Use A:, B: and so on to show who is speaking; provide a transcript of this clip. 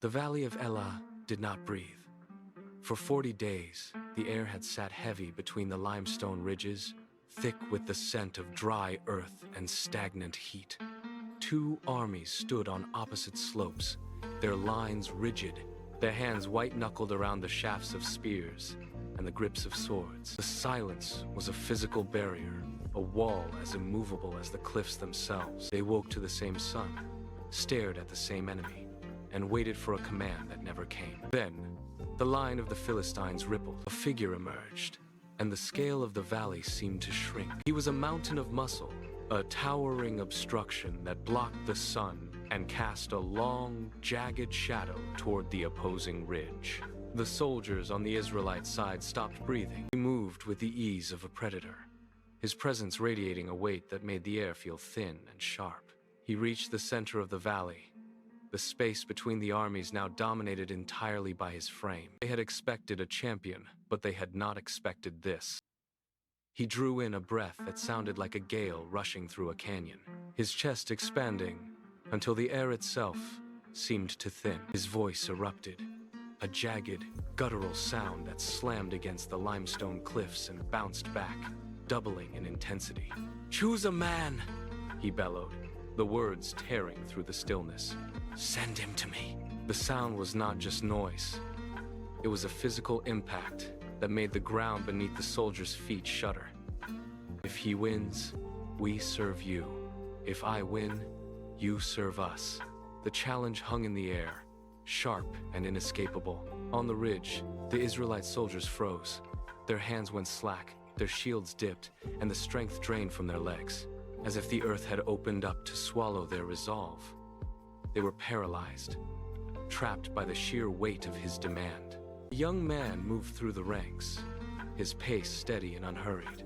A: The Valley of Elah did not breathe. For 40 days, the air had sat heavy between the limestone ridges, thick with the scent of dry earth and stagnant heat. Two armies stood on opposite slopes, their lines rigid, their hands white-knuckled around the shafts of spears and the grips of swords. The silence was a physical barrier, a wall as immovable as the cliffs themselves. They woke to the same sun, stared at the same enemy, and waited for a command that never came. Then, the line of the Philistines rippled. A figure emerged, and the scale of the valley seemed to shrink. He was a mountain of muscle, a towering obstruction that blocked the sun and cast a long, jagged shadow toward the opposing ridge. The soldiers on the Israelite side stopped breathing. He moved with the ease of a predator, his presence radiating a weight that made the air feel thin and sharp. He reached the center of the valley, the space between the armies now dominated entirely by his frame. They had expected a champion, but they had not expected this. He drew in a breath that sounded like a gale rushing through a canyon, his chest expanding until the air itself seemed to thin. His voice erupted, a jagged, guttural sound that slammed against the limestone cliffs and bounced back, doubling in intensity. "Choose a man," he bellowed, the words tearing through the stillness. "Send him to me." The sound was not just noise. It was a physical impact that made the ground beneath the soldiers' feet shudder. "If he wins, we serve you. If I win, you serve us." The challenge hung in the air, sharp and inescapable. On the ridge, the Israelite soldiers froze. Their hands went slack, their shields dipped, and the strength drained from their legs, as if the earth had opened up to swallow their resolve. They were paralyzed, trapped by the sheer weight of his demand. A young man moved through the ranks, his pace steady and unhurried.